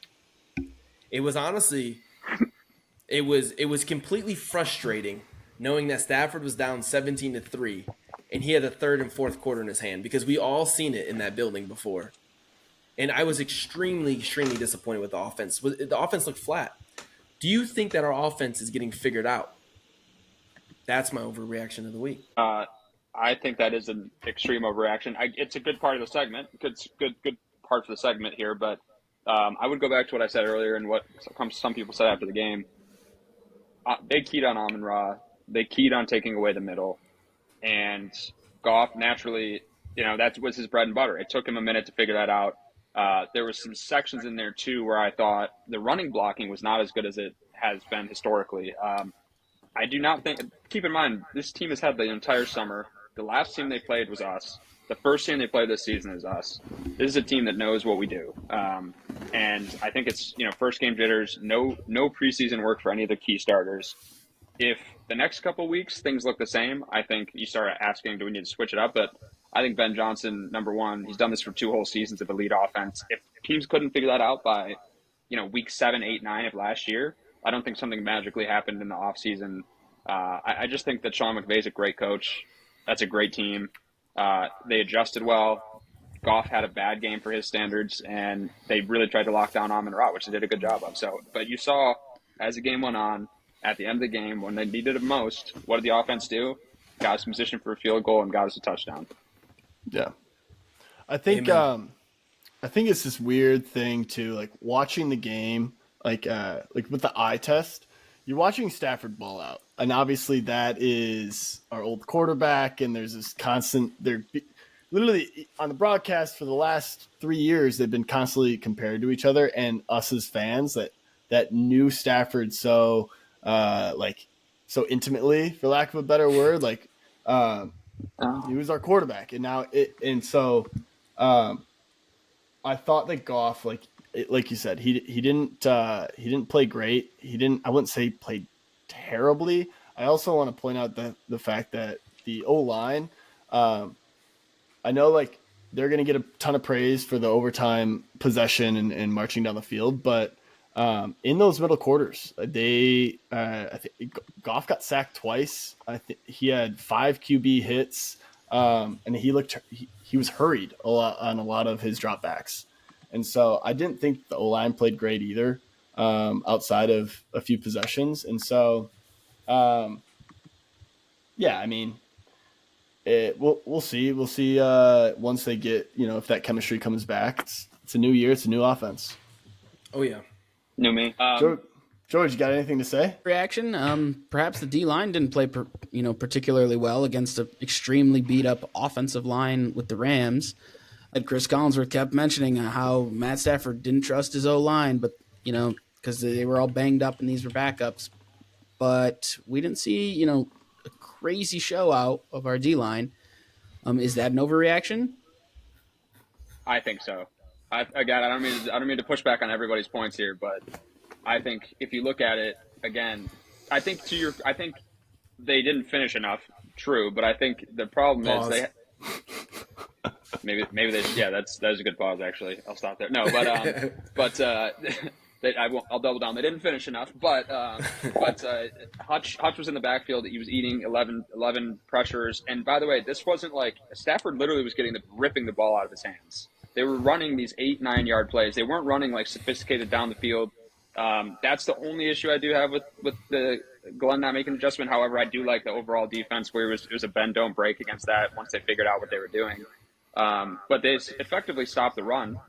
It was honestly, it was completely frustrating knowing that Stafford was down 17-3, and he had the third and fourth quarter in his hand, because we all seen it in that building before. And I was extremely, extremely disappointed with the offense. The offense looked flat. Do you think that our offense is getting figured out? That's my overreaction of the week. I think that is an extreme overreaction. It's a good part of the segment. Good part for the segment here. But I would go back to what I said earlier and what some people said after the game. They keyed on Amon-Ra. They keyed on taking away the middle. And Goff naturally, that was his bread and butter. It took him a minute to figure that out. There were some sections in there, too, where I thought the running blocking was not as good as it has been historically. I do not think – keep in mind, this team has had the entire summer. The last team they played was us. The first team they played this season is us. This is a team that knows what we do. And I think it's, first game jitters, no preseason work for any of the key starters. If the next couple weeks things look the same, I think you start asking, do we need to switch it up? But I think Ben Johnson, number one, he's done this for 2 whole seasons of elite offense. If teams couldn't figure that out by, week 7, 8, 9 of last year, I don't think something magically happened in the offseason. I just think that Sean McVay's a great coach. That's a great team. They adjusted well. Goff had a bad game for his standards, and they really tried to lock down Amon-Ra, which they did a good job of. But you saw, as the game went on, at the end of the game, when they needed it most, what did the offense do? Got us in position for a field goal and got us a touchdown. Yeah. I think it's this weird thing, too, like watching the game, like with the eye test, you're watching Stafford ball out. And obviously that is our old quarterback, and there's this constant – they're literally on the broadcast for the last 3 years, they've been constantly compared to each other, and us as fans that knew Stafford so intimately, for lack of a better word, like He was our quarterback, and so I thought that Goff, like you said, he didn't play great. I wouldn't say he played terribly. I also want to point out the fact that the O line, I know like they're going to get a ton of praise for the overtime possession and marching down the field, but in those middle quarters, I think Goff got sacked twice. I think he had 5 QB hits, and he was hurried a lot on a lot of his dropbacks, and so I didn't think the O line played great either, outside of a few possessions, and so yeah, I mean, we'll see. We'll see once they get, if that chemistry comes back. It's a new year. It's a new offense. Oh yeah. New me. George, you got anything to say? Reaction. Perhaps the D line didn't play particularly well against an extremely beat up offensive line with the Rams. And Chris Collinsworth kept mentioning how Matt Stafford didn't trust his O line, but because they were all banged up and these were backups. But we didn't see a crazy show out of our D line. Is that an overreaction? I think so. I don't mean to push back on everybody's points here, but I think if you look at it again, I think they didn't finish enough. True, but I think the problem is they maybe they that was a good pause actually. I'll stop there. No, but I'll double down. They didn't finish enough, but Hutch was in the backfield. He was eating 11 pressures. And by the way, this wasn't like Stafford literally was ripping the ball out of his hands. They were running these 8-9 yard plays. They weren't running like sophisticated down the field. That's the only issue I do have with the Glenn not making an adjustment. However, I do like the overall defense where it was a bend don't break against that once they figured out what they were doing. But they effectively stopped the run.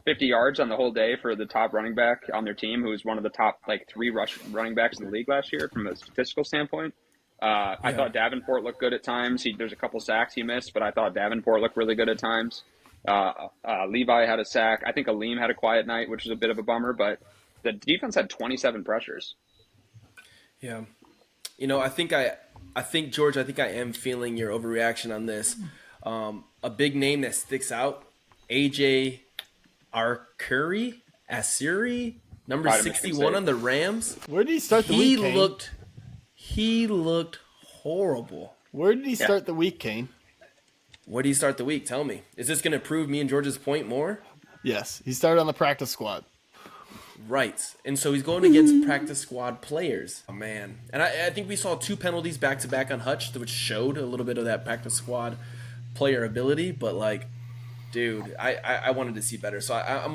50 yards on the whole day for the top running back on their team, who was one of the top 3 running backs in the league last year from a statistical standpoint. I thought Davenport looked good at times. There's a couple sacks he missed, but I thought Davenport looked really good at times. Levi had a sack. I think Aleem had a quiet night, which was a bit of a bummer, but the defense had 27 pressures. Yeah. I think George, I am feeling your overreaction on this. A big name that sticks out, AJ Asiri, number 61 on the Rams. Where did he start the week, Kane? He looked horrible. Where did he start the week, Kane? Where did he start the week? Tell me. Is this going to prove me and George's point more? Yes. He started on the practice squad. Right. And so he's going against practice squad players. Oh, man. And I think we saw 2 penalties back-to-back on Hutch, which showed a little bit of that practice squad player ability. But, dude, I wanted to see better. So I'm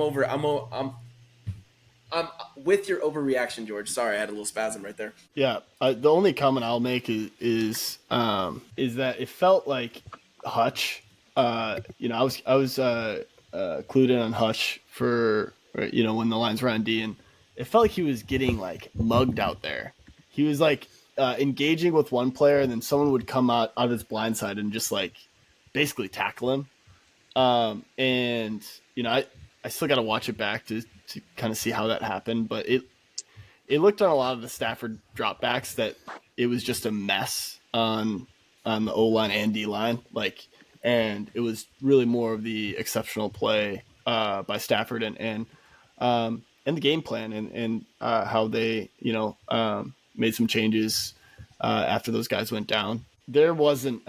with your overreaction, George. Sorry, I had a little spasm right there. Yeah. The only comment I'll make is that it felt like Hutch. I was clued in on Hutch for when the lines were on D, and it felt like he was getting mugged out there. He was engaging with one player, and then someone would come out of his blind side and just basically tackle him. And I still got to watch it back to kind of see how that happened, but it looked on a lot of the Stafford dropbacks that it was just a mess on the O line and D line, and it was really more of the exceptional play by Stafford and the game plan and how they made some changes after those guys went down. There wasn't.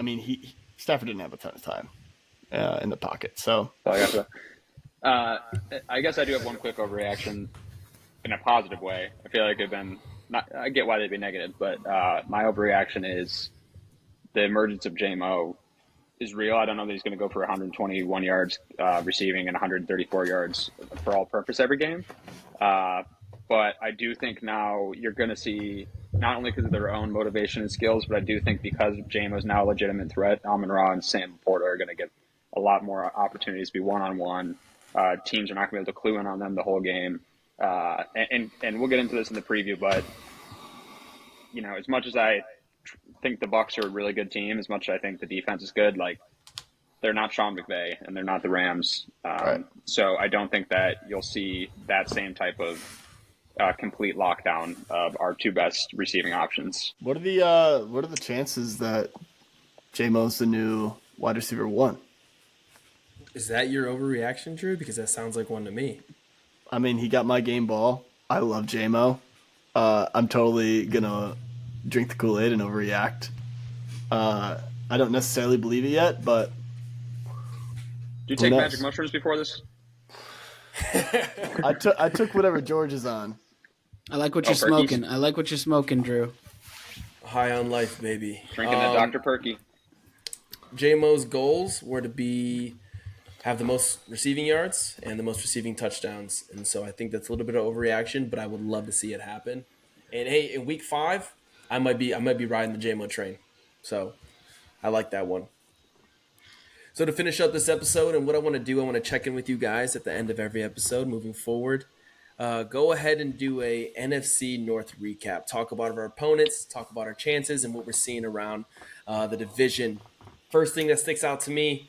Stafford didn't have a ton of time in the pocket, so. I gotcha. I guess I do have one quick overreaction in a positive way. I feel like I get why they'd be negative, but my overreaction is the emergence of JMO is real. I don't know that he's going to go for 121 yards receiving and 134 yards for all purpose every game. But I do think now you're going to see, not only because of their own motivation and skills, but I do think because JMO's now a legitimate threat, Amon-Ra and Sam Porter are going to get a lot more opportunities to be one-on-one. Teams are not going to be able to clue in on them the whole game. And we'll get into this in the preview, but, as much as I think the Bucs are a really good team, as much as I think the defense is good, they're not Sean McVay and they're not the Rams. Right. So I don't think that you'll see that same type of complete lockdown of our 2 best receiving options. What are the chances that J-Mo's the new wide receiver 1. Is that your overreaction, Drew? Because that sounds like one to me. I mean, he got my game ball. I love J-Mo. I'm totally going to drink the Kool-Aid and overreact. I don't necessarily believe it yet, but Do you take magic mushrooms before this? I took whatever George is on. I like what you're smoking. I like what you're smoking, Drew. High on life, baby. Drinking that Dr. Perky. J-Mo's goals were to have the most receiving yards and the most receiving touchdowns. And so I think that's a little bit of overreaction, but I would love to see it happen. And hey, in week 5, I might be riding the J-Mo train. So I like that one. So to finish up this episode, and what I want to do, I want to check in with you guys at the end of every episode moving forward. Go ahead and do a NFC North recap. Talk about our opponents, talk about our chances, and what we're seeing around the division. First thing that sticks out to me,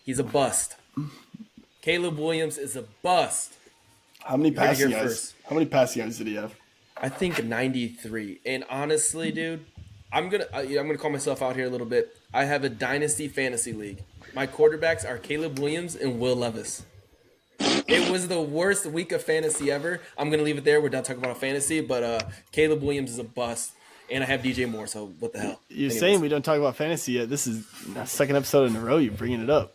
he's a bust. Caleb Williams is a bust. How many passing yards did he have? I think 93. And honestly, dude, I'm gonna call myself out here a little bit. I have a dynasty fantasy league. My quarterbacks are Caleb Williams and Will Levis. It was the worst week of fantasy ever. I'm gonna leave it there. We're done talking about fantasy, but Caleb Williams is a bust, and I have DJ Moore. So what the hell? You're saying we don't talk about fantasy yet? This is the second episode in a row you're bringing it up.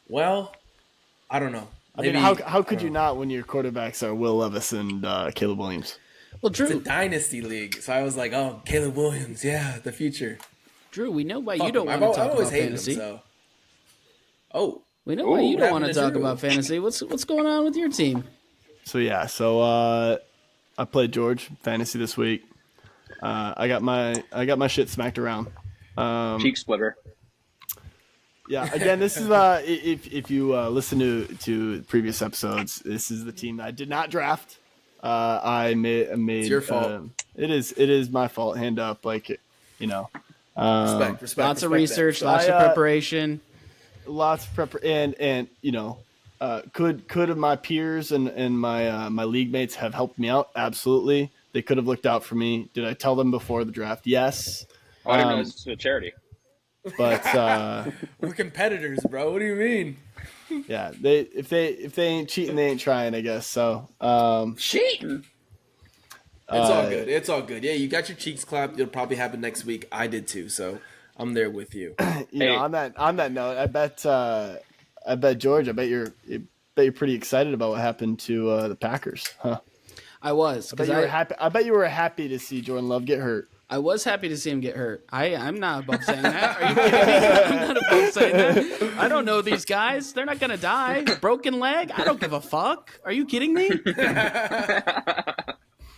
Well, I don't know. Maybe, I mean, how could you not when your quarterbacks are Will Levis and Caleb Williams? Well, Drew, it's a dynasty league, so I was like, "Oh, Caleb Williams, yeah, the future." Drew, we know why you don't want to talk about fantasy. We know why you don't want to talk about fantasy. What's going on with your team? So I played George fantasy this week. I got my shit smacked around. Cheek splitter. Yeah, again, this is if you listen to previous episodes, this is the team that I did not draft. I made. It's your fault. It is my fault. Hand up, respect. Lots of research, lots of preparation. Lots of prep, and could my peers and my league mates have helped me out? Absolutely, they could have looked out for me. Did I tell them before the draft? Yes. I didn't know this was a charity. But we're competitors, bro. What do you mean? Yeah, if they ain't cheating, they ain't trying, I guess. So cheating. It's all good. It's all good. Yeah, you got your cheeks clapped. It'll probably happen next week. I did too, so I'm there with you. On that note, I bet George, I bet you're pretty excited about what happened to the Packers, huh? I was. I bet you were happy to see Jordan Love get hurt. I was happy to see him get hurt. I'm not above saying that. Are you kidding me? I'm not above saying that. I don't know these guys. They're not going to die. Broken leg? I don't give a fuck. Are you kidding me?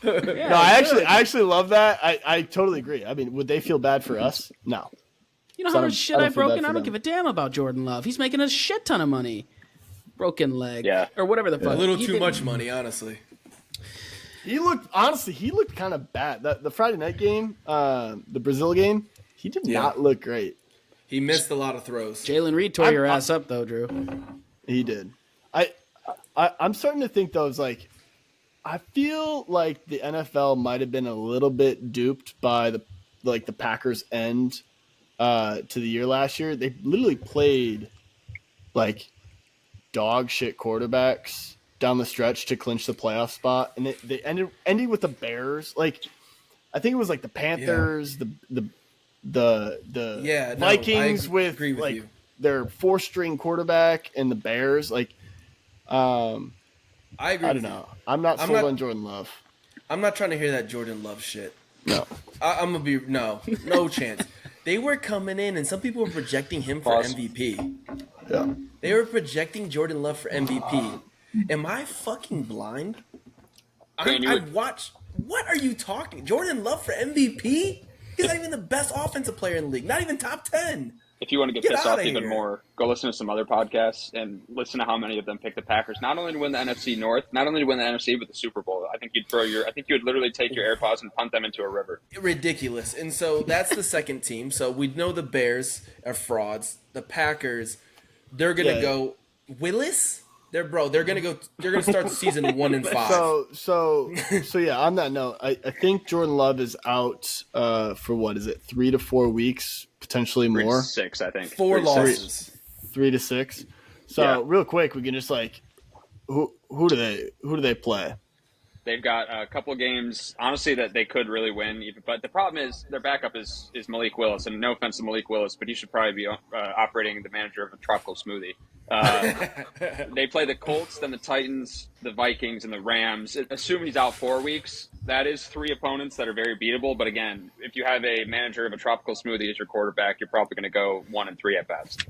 Yeah, no, I actually love that. I totally agree. I mean, would they feel bad for us? No. You know how much shit I've broken? I don't give a damn about Jordan Love. He's making a shit ton of money. Broken leg. Yeah. Or whatever the fuck. A little too much money, honestly. He looked kind of bad. The Friday night game, the Brazil game, he did not look great. He missed a lot of throws. Jalen Reed tore your ass up, though, Drew. He did. I'm starting to think, though, I feel like the NFL might have been a little bit duped by the Packers' end to the year last year. They literally played like dog shit quarterbacks down the stretch to clinch the playoff spot, and they ended with the Bears. Like, I think it was like the Panthers, the Vikings with like their 4-string quarterback, and the Bears. Like, I agree. I don't know. I'm not sold on Jordan Love. I'm not trying to hear that Jordan Love shit. No, I'm gonna be no chance. They were coming in, and some people were projecting him for MVP. Yeah, they were projecting Jordan Love for MVP. Am I fucking blind? I watched. What are you talking? Jordan Love for MVP? He's not even the best offensive player in the league. Not even top 10. If you want to get pissed off even more, go listen to some other podcasts and listen to how many of them pick the Packers not only to win the NFC North, not only to win the NFC, but the Super Bowl. I think you would literally take your AirPods and punt them into a river. Ridiculous. And so that's the second team. So we know the Bears are frauds. The Packers, they're gonna go Willis. They're gonna start the season 1-5. So yeah. On that note, I think Jordan Love is out for what is it, 3 to 4 weeks, potentially 3 to more. 6, I think. 4 3 to 6. losses. 3 to 6. So Yeah. real quick, we can just like who do they play? They've got a couple of games, honestly, that they could really win. But the problem is their backup is Malik Willis. And no offense to Malik Willis, but he should probably be operating the manager of a tropical smoothie. They play the Colts, then the Titans, the Vikings, and the Rams. Assuming he's out 4 weeks, that is 3 opponents that are very beatable. But again, if you have a manager of a tropical smoothie as your quarterback, you're probably going to go 1-3 at best.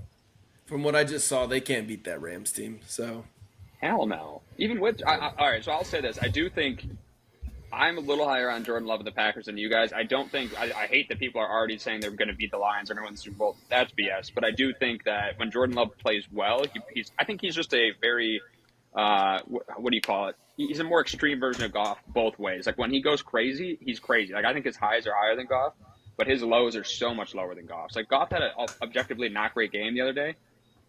From what I just saw, they can't beat that Rams team. So Hell no. Even with all right, so I'll say this: I do think I'm a little higher on Jordan Love and the Packers than you guys. I don't think I hate that people are already saying they're going to beat the Lions, they're going to win the Super Bowl. That's BS. But I do think that when Jordan Love plays well, I think he's just a very what do you call it? He's a more extreme version of Goff both ways. Like when he goes crazy, he's crazy. Like I think his highs are higher than Goff, but his lows are so much lower than Goff's. Like Goff had an objectively not great game the other day,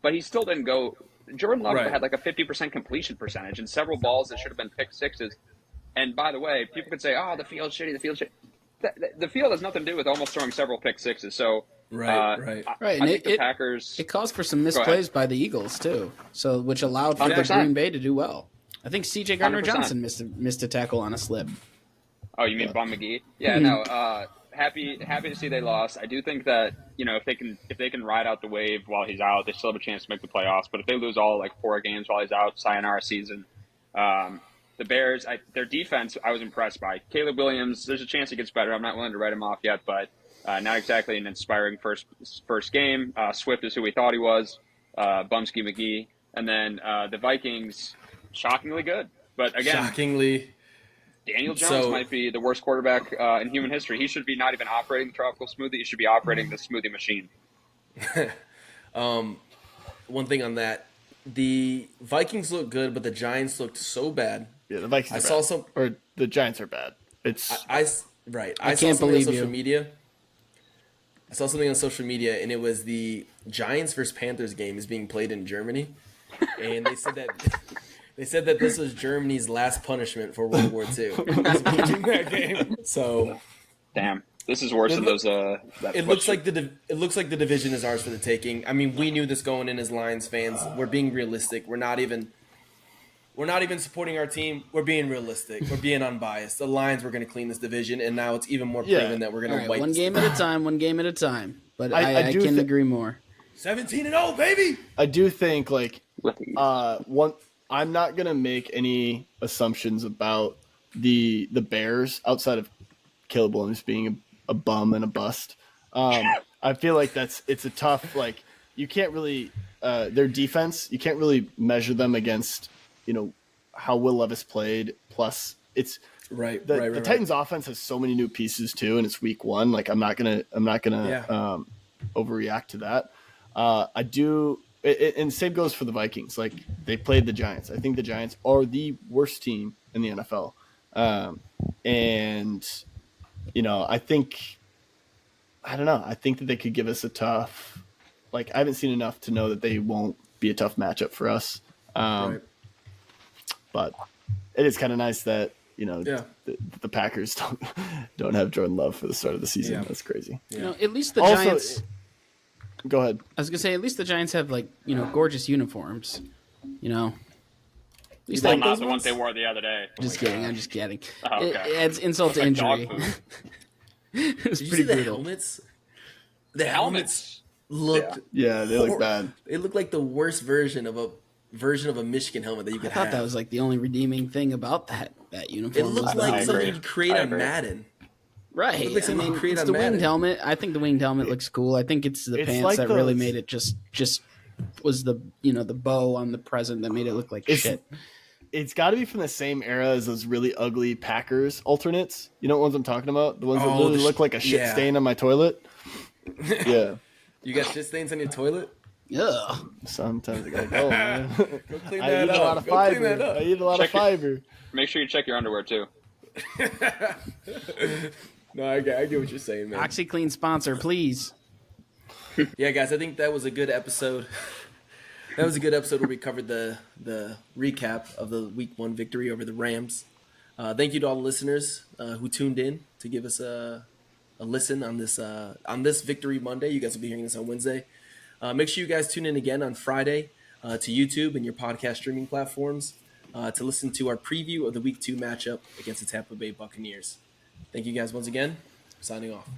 but he still didn't go. Jordan Love had like a 50% completion percentage and several balls that should have been pick sixes. And by the way, people could say, "Oh, the field's shitty. The field's shitty." The field has nothing to do with almost throwing several pick sixes. So right. I think the Packers. It caused for some misplays by the Eagles too, so which allowed for the 100%. Green Bay to do well. I think C.J. 100%. Gardner-Johnson missed a tackle on a slip. Oh, you mean Bum McGee? Yeah, no. Happy to see they lost. I do think that if they can ride out the wave while he's out, they still have a chance to make the playoffs. But if they lose all like 4 games while he's out, sayonara season. The Bears, their defense, I was impressed by. Caleb Williams, there's a chance he gets better. I'm not willing to write him off yet, but not exactly an inspiring first game. Swift is who we thought he was. Bumsky McGee, and then the Vikings, shockingly good. But again, shockingly. Daniel Jones might be the worst quarterback in human history. He should be not even operating the tropical smoothie. He should be operating the smoothie machine. One thing on that, the Vikings look good, but the Giants looked so bad. Yeah, the Vikings are bad. Or the Giants are bad. I can't believe you. Media. I saw something on social media, and it was the Giants versus Panthers game is being played in Germany, and they said that. They said that this was Germany's last punishment for World War II. Watching that game. So, damn, this is worse than those. It looks like the division is ours for the taking. I mean, we knew this going in as Lions fans. We're being realistic. We're not even supporting our team. We're being realistic. We're being unbiased. The Lions were going to clean this division, and now it's even more proven that we're going to wipe. One game at a time. One game at a time. But I can't agree more. 17-0, baby. I do think I'm not going to make any assumptions about the Bears outside of Caleb Williams being a bum and a bust. I feel like it's a tough, like, you can't really their defense, you can't really measure them against, how Will Levis played. Plus it's the Titans offense has so many new pieces too, and it's week 1. Like I'm not going to overreact to that. I do. And same goes for the Vikings. Like they played the Giants. I think the Giants are the worst team in the NFL. I don't know. I think that they could give us a tough, I haven't seen enough to know that they won't be a tough matchup for us. But it is kind of nice that, the Packers don't have Jordan Love for the start of the season. Yeah. That's crazy. Yeah. At least the Giants. Go ahead. I was gonna say, at least the Giants have gorgeous uniforms. At least not the ones they wore the other day. Just kidding. I'm just kidding. Oh, okay. It adds insult to injury. It's pretty brutal. The helmets looked. Yeah, they look bad. They look like the worst version of a Michigan helmet that you could have. I thought that was the only redeeming thing about that uniform. It looks like something you'd create on Madden. Right. It's the winged helmet. I think the winged helmet looks cool. I think it's the pants that really made it just was the the bow on the present that made it look like shit. It's got to be from the same era as those really ugly Packers alternates. You know what ones I'm talking about? The ones that literally look like a shit stain on my toilet. Yeah. You got shit stains on your toilet? Yeah. Sometimes I gotta go, man. Go clean that up. I eat a lot of fiber. Make sure you check your underwear too. No, I get what you're saying, man. OxyClean sponsor, please. Yeah, guys, I think that was a good episode. That was a good episode where we covered the recap of the Week 1 victory over the Rams. Thank you to all the listeners who tuned in to give us a listen on this Victory Monday. You guys will be hearing this on Wednesday. Make sure you guys tune in again on Friday to YouTube and your podcast streaming platforms to listen to our preview of the Week 2 matchup against the Tampa Bay Buccaneers. Thank you guys once again. Signing off.